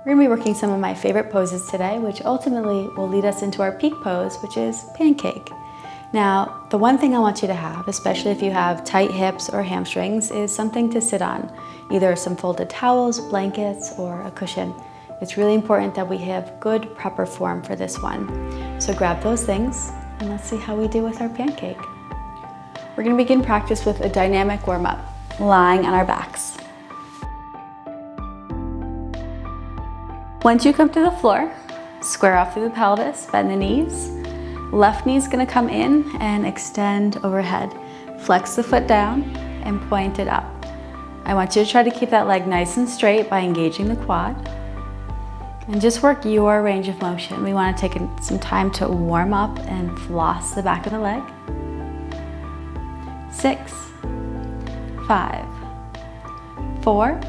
We're gonna be working some of my favorite poses today, which ultimately will lead us into our peak pose, which is pancake. Now, the one thing I want you to have, especially if you have tight hips or hamstrings, is something to sit on. Either some folded towels, blankets, or a cushion. It's really important that we have good proper form for this one. So grab those things and let's see how we do with our pancake. We're gonna begin practice with a dynamic warm-up, lying on our backs. Once you come to the floor, square off through the pelvis, bend the knees. Left knee is gonna come in and extend overhead. Flex the foot down and point it up. I want you to try to keep that leg nice and straight by engaging the quad. And just work your range of motion. We wanna take some time to warm up and floss the back of the leg. 6, 5, 4,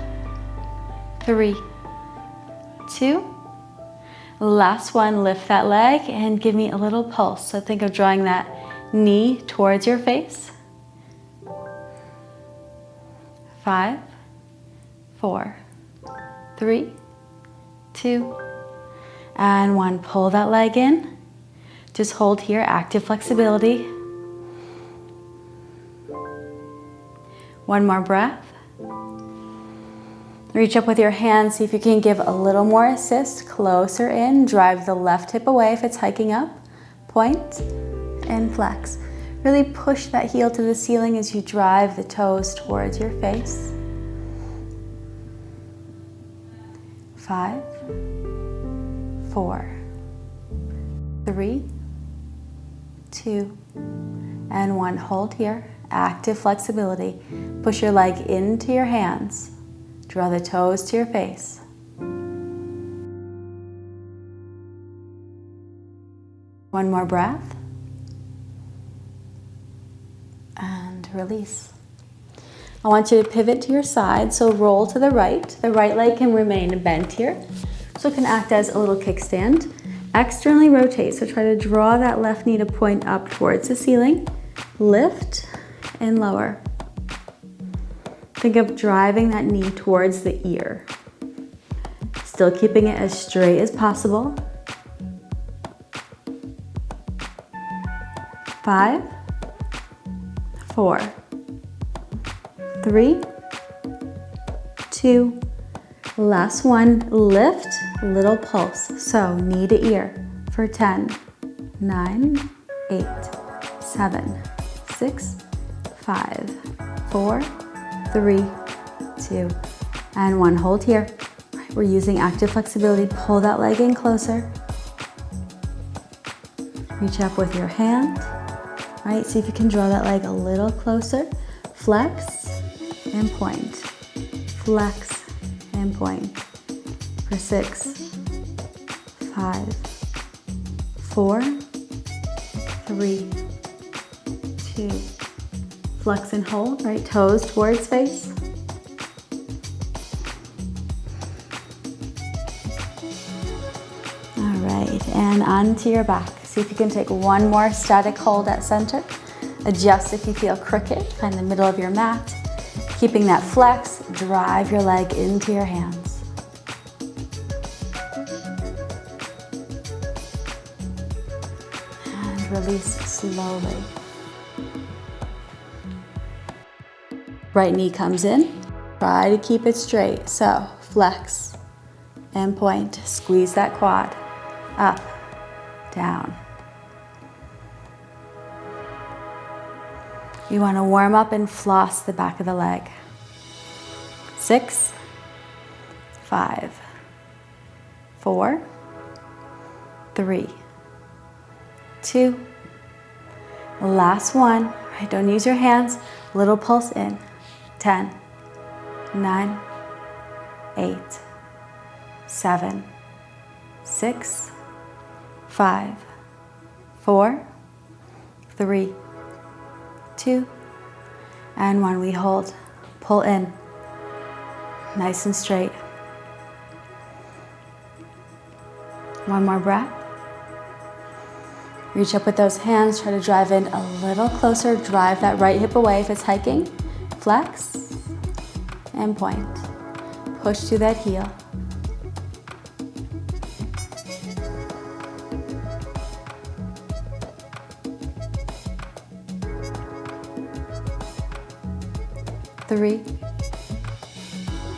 3, 2. Last one, lift that leg and give me a little pulse. So think of drawing that knee towards your face. 5, 4, 3, 2, and 1. Pull that leg in. Just hold here, active flexibility. One more breath. Reach up with your hands, see if you can give a little more assist, closer in, drive the left hip away if it's hiking up, point and flex. Really push that heel to the ceiling as you drive the toes towards your face. 5, 4, 3, 2, and 1. Hold here, active flexibility. Push your leg into your hands. Draw the toes to your face. One more breath. And release. I want you to pivot to your side, so roll to the right. The right leg can remain bent here, so it can act as a little kickstand. Externally rotate, so try to draw that left knee to point up towards the ceiling. Lift and lower. Think of driving that knee towards the ear. Still keeping it as straight as possible. 5, 4, 3, 2, last one, lift, little pulse. So knee to ear for 10, 9, 8, 7, 6, 5, 4, 3, 2, and 1. Hold here. We're using active flexibility. Pull that leg in closer. Reach up with your hand. Right, see if you can draw that leg a little closer. Flex and point. Flex and point. For 6, 5, 4, 3, 2. Flex and hold, right? Toes towards face. All right, and onto your back. See if you can take one more static hold at center. Adjust if you feel crooked, find the middle of your mat. Keeping that flex, drive your leg into your hands. And release slowly. Right knee comes in, try to keep it straight. So flex and point, squeeze that quad, up, down. You want to warm up and floss the back of the leg. 6, 5, 4, 3, 2, last one. Right, don't use your hands, little pulse in. 10, 9, 8, 7, 6, 5, 4, 3, 2, and 1. We hold, pull in, nice and straight. One more breath. Reach up with those hands, try to drive in a little closer, drive that right hip away if it's hiking. Flex and point. Push to that heel. 3,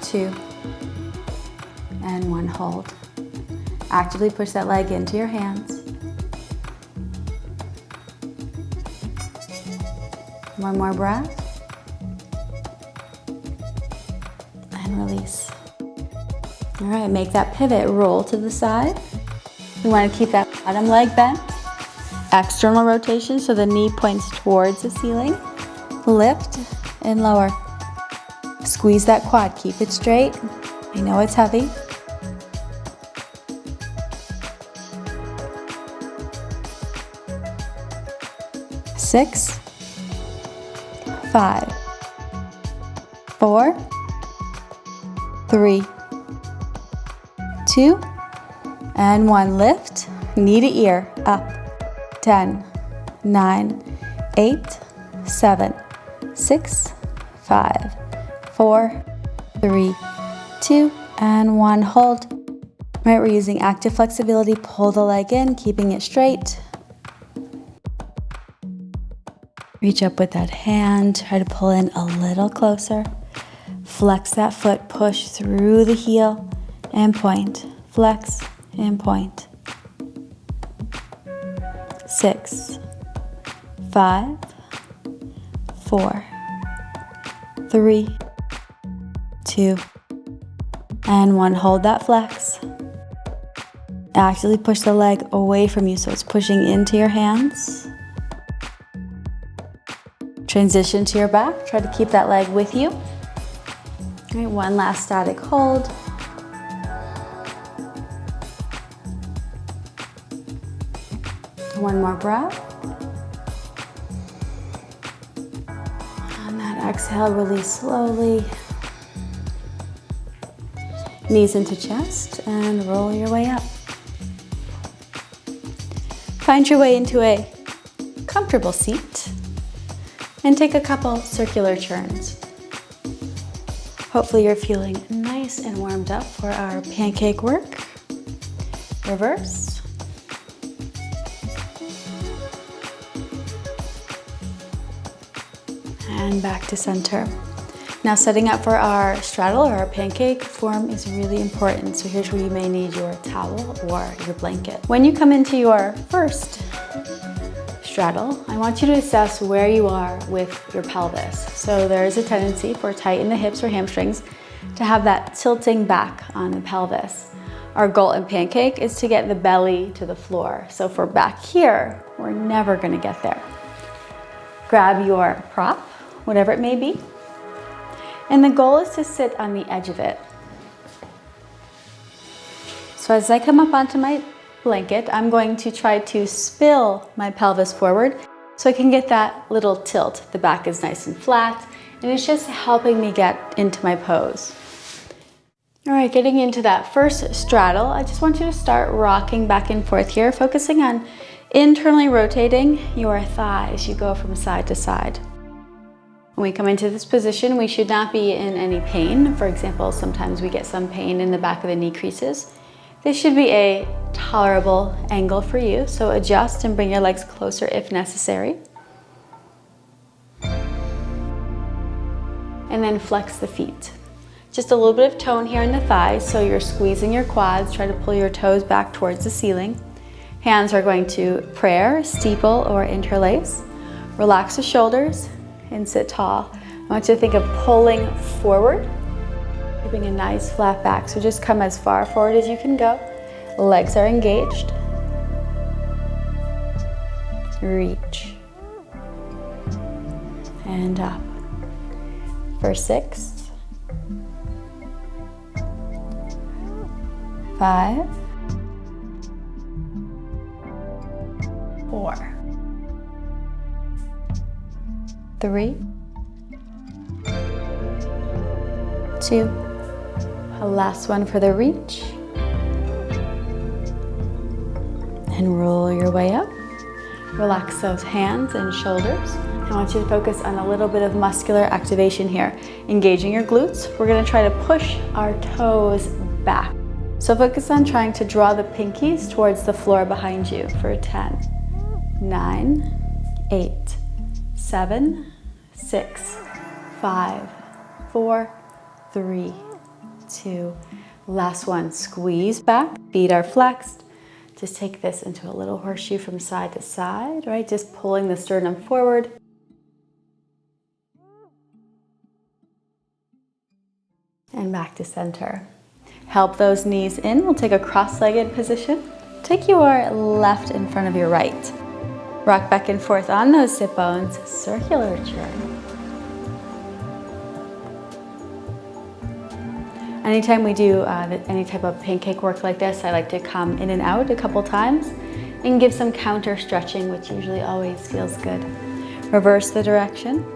2, and 1. Hold. Actively push that leg into your hands. One more breath. And release. All right, make that pivot, roll to the side. You want to keep that bottom leg bent. External rotation so the knee points towards the ceiling. Lift and lower. Squeeze that quad, keep it straight. I know it's heavy. Six, 5, 4, 3, 2, and 1. Lift, knee to ear, up. 10, 9, 8, 7, 6, 5, 4, 3, 2, and 1. Hold. All right, we're using active flexibility. Pull the leg in, keeping it straight. Reach up with that hand, try to pull in a little closer. Flex that foot, push through the heel and point. Flex and point. 6, 5, 4, 3, 2, and 1. Hold that flex. Actively push the leg away from you so it's pushing into your hands. Transition to your back. Try to keep that leg with you. All right, one last static hold. One more breath. On that exhale, release slowly. Knees into chest and roll your way up. Find your way into a comfortable seat and take a couple circular turns. Hopefully you're feeling nice and warmed up for our pancake work. Reverse. And back to center. Now setting up for our straddle or our pancake form is really important. So here's where you may need your towel or your blanket. When you come into your first straddle, I want you to assess where you are with your pelvis. So there is a tendency for tight in the hips or hamstrings to have that tilting back on the pelvis. Our goal in pancake is to get the belly to the floor. So for back here, we're never gonna get there. Grab your prop, whatever it may be, and the goal is to sit on the edge of it. So as I come up onto my blanket, I'm going to try to spill my pelvis forward so I can get that little tilt. The back is nice and flat, and it's just helping me get into my pose. All right, getting into that first straddle, I just want you to start rocking back and forth here, focusing on internally rotating your thighs. You go from side to side. When we come into this position, we should not be in any pain. For example, sometimes we get some pain in the back of the knee creases. This should be a tolerable angle for you, so adjust and bring your legs closer if necessary. And then flex the feet. Just a little bit of tone here in the thighs, so you're squeezing your quads. Try to pull your toes back towards the ceiling. Hands are going to prayer, steeple, or interlace. Relax the shoulders and sit tall. I want you to think of pulling forward, keeping a nice flat back. So just come as far forward as you can go. Legs are engaged. Reach. And up. For 6, 5, 4, 3, 2, a last one for the reach, and roll your way up. Relax those hands and shoulders. I want you to focus on a little bit of muscular activation here. Engaging your glutes, we're gonna try to push our toes back. So focus on trying to draw the pinkies towards the floor behind you for 10, 9, 8, 7, 6, 5, 4, 3, 2, last one. Squeeze back, feet are flexed. Just take this into a little horseshoe from side to side, right? Just pulling the sternum forward. And back to center. Help those knees in. We'll take a cross-legged position. Take your left in front of your right. Rock back and forth on those sit bones, circular churn. Anytime we do any type of pancake work like this, I like to come in and out a couple times and give some counter stretching, which usually always feels good. Reverse the direction.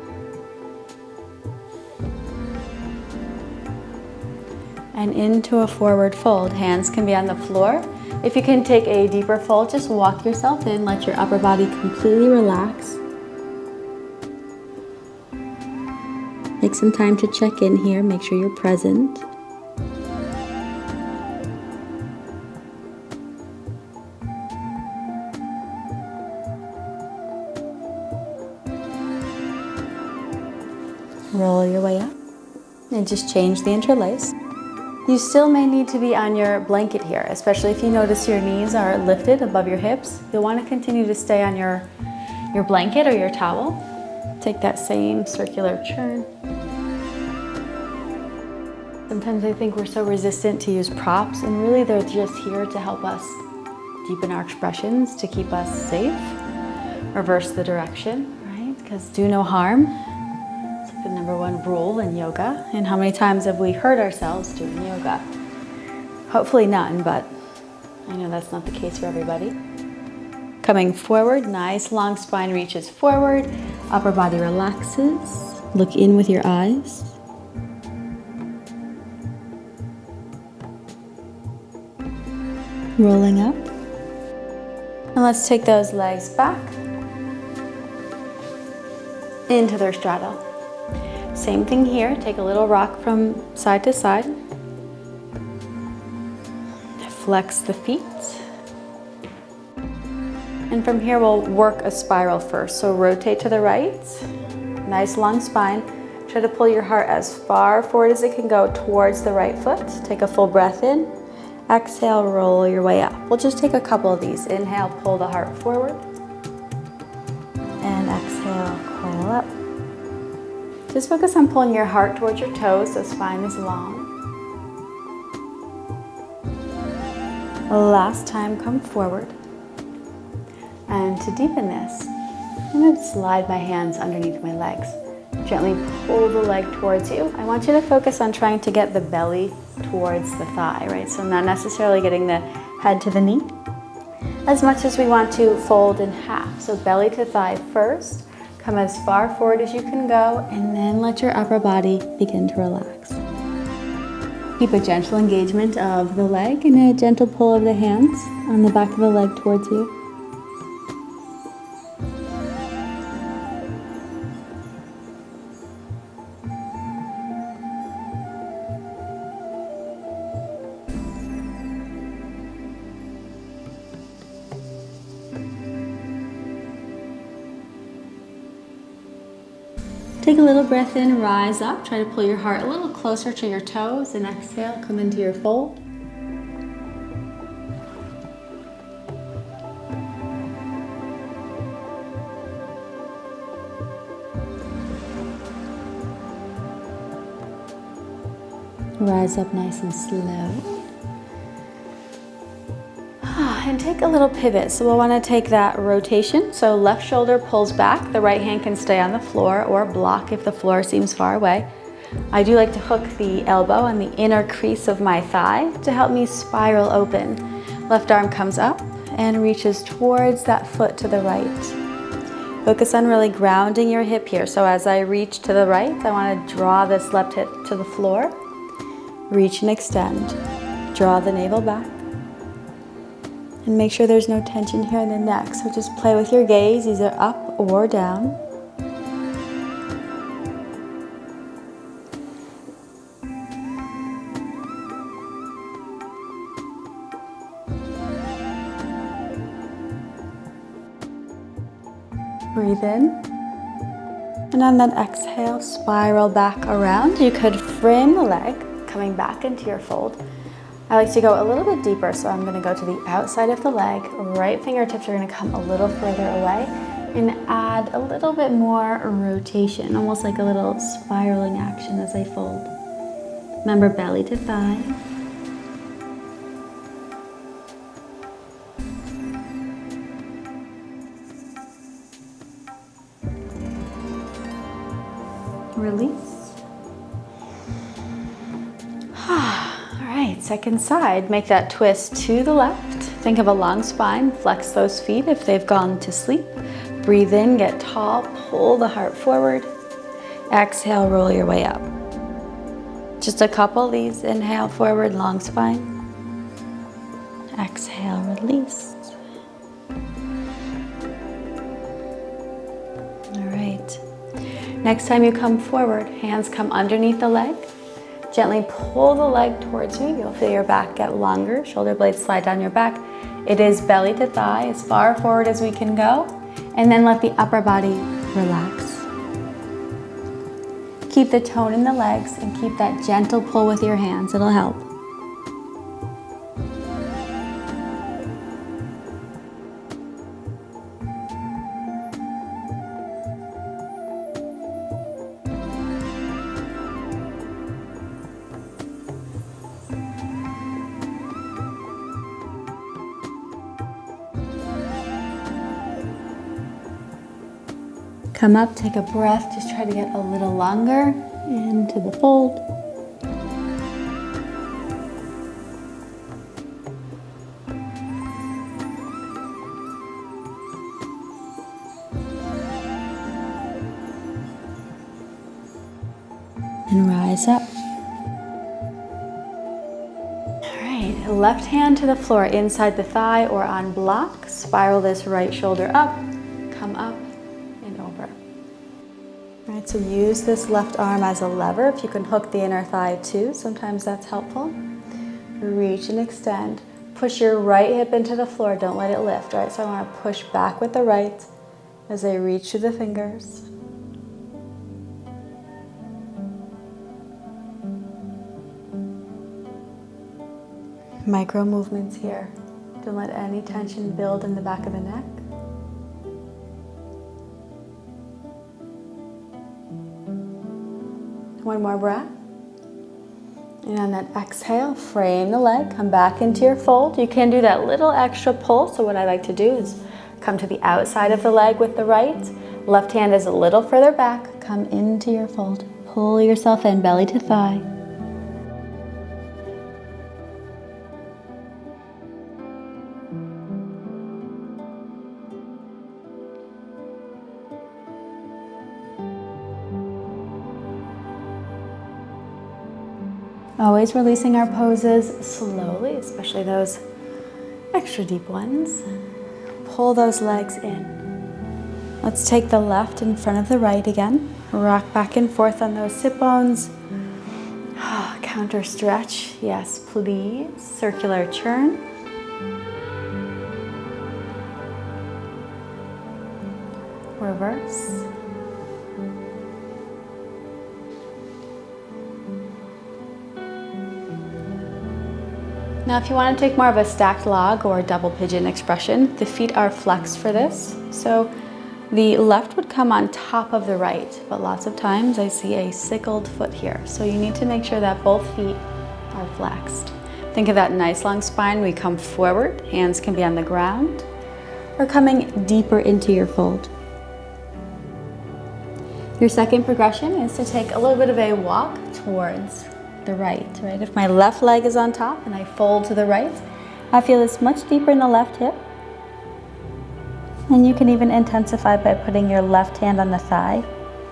And into a forward fold. Hands can be on the floor. If you can take a deeper fold, just walk yourself in, let your upper body completely relax. Take some time to check in here, make sure you're present. Roll your way up and just change the interlace. You still may need to be on your blanket here, especially if you notice your knees are lifted above your hips. You'll want to continue to stay on your blanket or your towel. Take that same circular churn. Sometimes I think we're so resistant to use props, and really they're just here to help us deepen our expressions, to keep us safe. Reverse the direction, right? Because do no harm. The number one rule in yoga. And how many times have we hurt ourselves doing yoga? Hopefully none, but I know that's not the case for everybody. Coming forward, nice long spine reaches forward, upper body relaxes. Look in with your eyes. Rolling up. And let's take those legs back into their straddle. Same thing here, take a little rock from side to side. Flex the feet. And from here we'll work a spiral first. So rotate to the right, nice long spine. Try to pull your heart as far forward as it can go towards the right foot. Take a full breath in. Exhale, roll your way up. We'll just take a couple of these. Inhale, pull the heart forward. And exhale, coil up. Just focus on pulling your heart towards your toes so spine is long. Last time, come forward. And to deepen this, I'm going to slide my hands underneath my legs. Gently pull the leg towards you. I want you to focus on trying to get the belly towards the thigh, right? So not necessarily getting the head to the knee. As much as we want to fold in half. So belly to thigh first. Come as far forward as you can go, and then let your upper body begin to relax. Keep a gentle engagement of the leg and a gentle pull of the hands on the back of the leg towards you. Take a little breath in, rise up. Try to pull your heart a little closer to your toes, and exhale, come into your fold. Rise up nice and slow. And take a little pivot. So we'll want to take that rotation. So left shoulder pulls back. The right hand can stay on the floor or block if the floor seems far away. I do like to hook the elbow on the inner crease of my thigh to help me spiral open. Left arm comes up and reaches towards that foot to the right. Focus on really grounding your hip here. So as I reach to the right, I want to draw this left hip to the floor. Reach and extend. Draw the navel back. And make sure there's no tension here in the neck. So just play with your gaze, either up or down. Breathe in. And on that exhale, spiral back around. You could frame the leg, coming back into your fold. I like to go a little bit deeper, so I'm gonna go to the outside of the leg. Right fingertips are gonna come a little further away and add a little bit more rotation, almost like a little spiraling action as I fold. Remember, belly to thigh. Release. All right, second side. Make that twist to the left. Think of a long spine. Flex those feet if they've gone to sleep. Breathe in, get tall, pull the heart forward. Exhale, roll your way up. Just a couple of these. Inhale, forward, long spine. Exhale, release. All right. Next time you come forward, hands come underneath the leg. Gently pull the leg towards you. You'll feel your back get longer. Shoulder blades slide down your back. It is belly to thigh, as far forward as we can go. And then let the upper body relax. Keep the tone in the legs and keep that gentle pull with your hands. It'll help. Come up, take a breath, just try to get a little longer into the fold. And rise up. All right, left hand to the floor inside the thigh or on block. Spiral this right shoulder up, come up. Right, so use this left arm as a lever. If you can hook the inner thigh too, sometimes that's helpful. Reach and extend. Push your right hip into the floor, don't let it lift, right? So I want to push back with the right as I reach through the fingers. Micro movements here. Don't let any tension build in the back of the neck. One more breath. And on that exhale, frame the leg, come back into your fold. You can do that little extra pull. So what I like to do is come to the outside of the leg with the right. Left hand is a little further back. Come into your fold. Pull yourself in, belly to thigh. Always releasing our poses slowly, especially those extra deep ones. Pull those legs in. Let's take the left in front of the right again. Rock back and forth on those sit bones. Counter stretch, yes please. Circular churn. Reverse. Now if you want to take more of a stacked log or double pigeon expression, the feet are flexed for this. So the left would come on top of the right, but lots of times I see a sickled foot here. So you need to make sure that both feet are flexed. Think of that nice long spine. We come forward, hands can be on the ground, or coming deeper into your fold. Your second progression is to take a little bit of a walk towards the right? If my left leg is on top and I fold to the right, I feel this much deeper in the left hip. And you can even intensify by putting your left hand on the thigh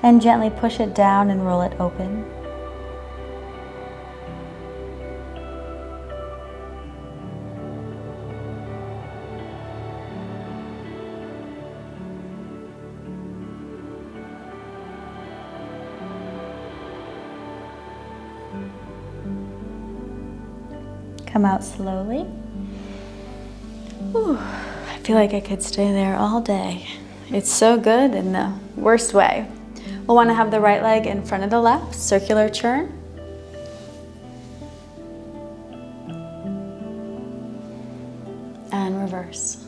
and gently push it down and roll it open. Come out slowly. Whew, I feel like I could stay there all day. It's so good in the worst way. We'll want to have the right leg in front of the left, circular churn. And reverse.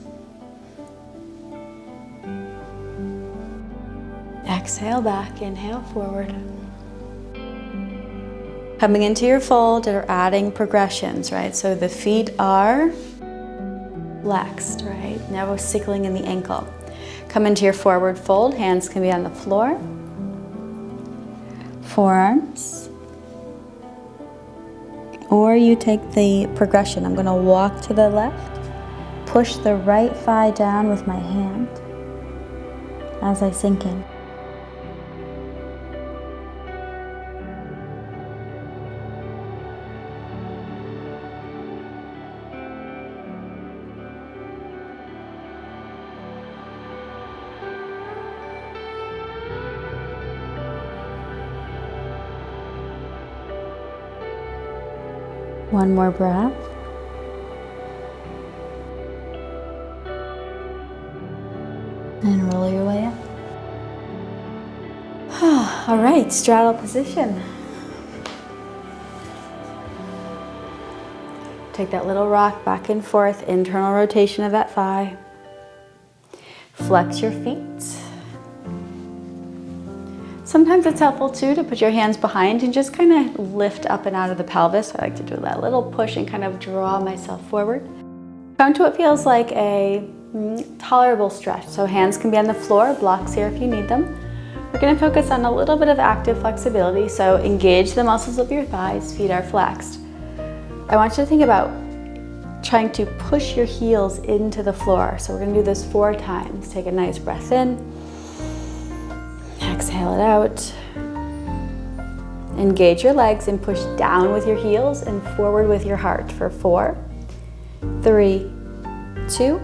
Exhale back, inhale forward. Coming into your fold or adding progressions, right? So the feet are flexed, right? Now we're sickling in the ankle. Come into your forward fold, hands can be on the floor. Forearms. Or you take the progression. I'm going to walk to the left, push the right thigh down with my hand as I sink in. One more breath. And roll your way up. All right, straddle position. Take that little rock back and forth, internal rotation of that thigh. Flex your feet. Sometimes it's helpful too to put your hands behind and just kind of lift up and out of the pelvis. I like to do that little push and kind of draw myself forward. Come to what feels like a tolerable stretch. So hands can be on the floor, blocks here if you need them. We're going to focus on a little bit of active flexibility. So engage the muscles of your thighs, feet are flexed. I want you to think about trying to push your heels into the floor. So we're going to do this 4 times. Take a nice breath in. Exhale it out. Engage your legs and push down with your heels and forward with your heart for 4, 3, 2,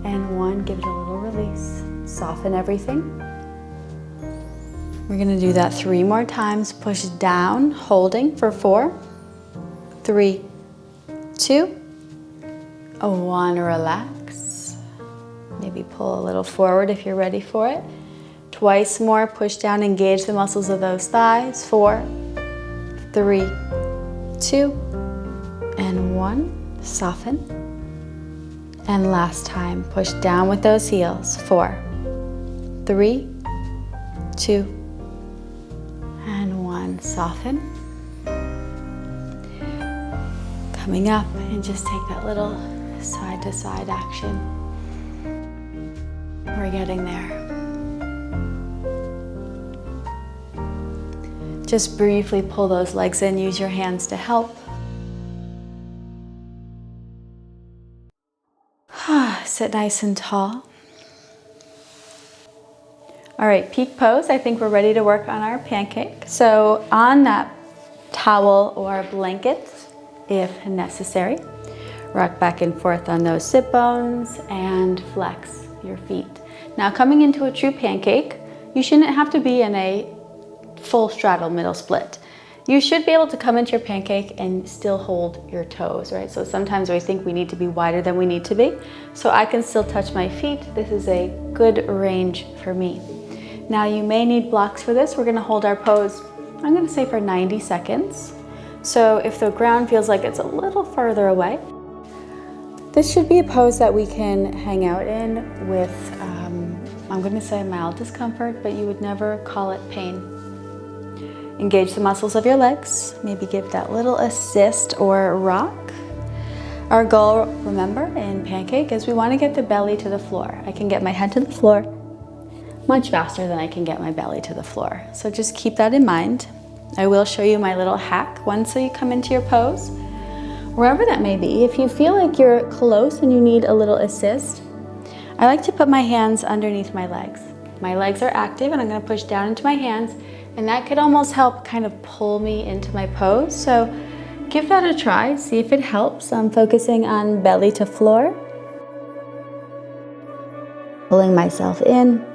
and 1. Give it a little release. Soften everything. We're going to do that 3 more times. Push down, holding for 4, 3, 2, 1. Relax. Maybe pull a little forward if you're ready for it. Twice more, push down, engage the muscles of those thighs. 4, 3, 2, and 1. Soften. And last time, push down with those heels. 4, 3, 2, and 1. Soften. Coming up, and just take that little side to side action. We're getting there. Just briefly pull those legs in, use your hands to help. Sit nice and tall. All right, peak pose. I think we're ready to work on our pancake. So on that towel or blanket, if necessary, rock back and forth on those sit bones and flex your feet. Now coming into a true pancake, you shouldn't have to be in a full straddle middle split. You should be able to come into your pancake and still hold your toes, right? So sometimes we think we need to be wider than we need to be. So I can still touch my feet. This is a good range for me. Now you may need blocks for this. We're gonna hold our pose, I'm gonna say for 90 seconds. So if the ground feels like it's a little further away, this should be a pose that we can hang out in with, I'm gonna say mild discomfort, but you would never call it pain. Engage the muscles of your legs. Maybe give that little assist or rock. Our goal, remember, in pancake is we want to get the belly to the floor. I can get my head to the floor much faster than I can get my belly to the floor. So just keep that in mind. I will show you my little hack once you come into your pose. Wherever that may be, if you feel like you're close and you need a little assist, I like to put my hands underneath my legs. My legs are active and I'm going to push down into my hands, and that could almost help kind of pull me into my pose. So give that a try, see if it helps. I'm focusing on belly to floor, pulling myself in.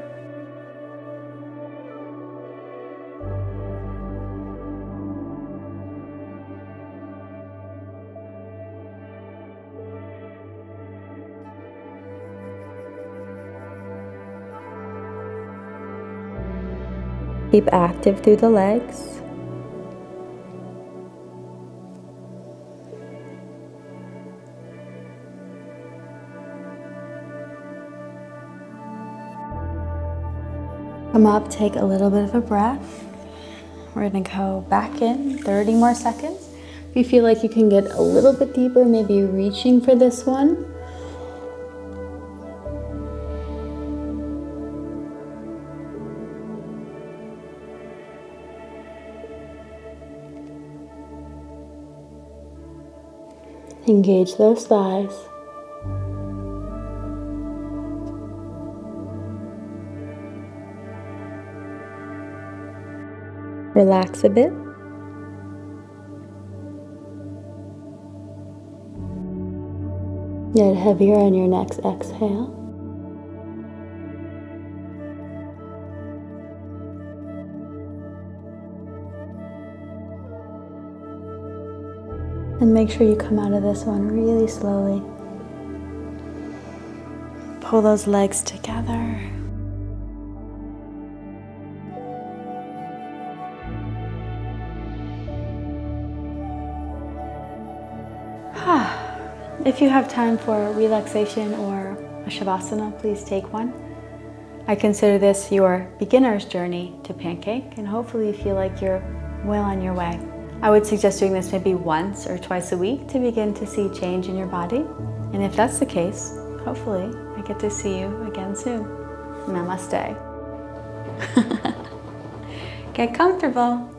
Keep active through the legs. Come up, take a little bit of a breath. We're gonna go back in, 30 more seconds. If you feel like you can get a little bit deeper, maybe reaching for this one. Engage those thighs. Relax a bit. Get heavier on your next exhale. And make sure you come out of this one really slowly. Pull those legs together. If you have time for relaxation or a shavasana, please take one. I consider this your beginner's journey to Pancake, and hopefully you feel like you're well on your way. I would suggest doing this maybe once or twice a week to begin to see change in your body. And if that's the case, hopefully I get to see you again soon. Namaste. Get comfortable.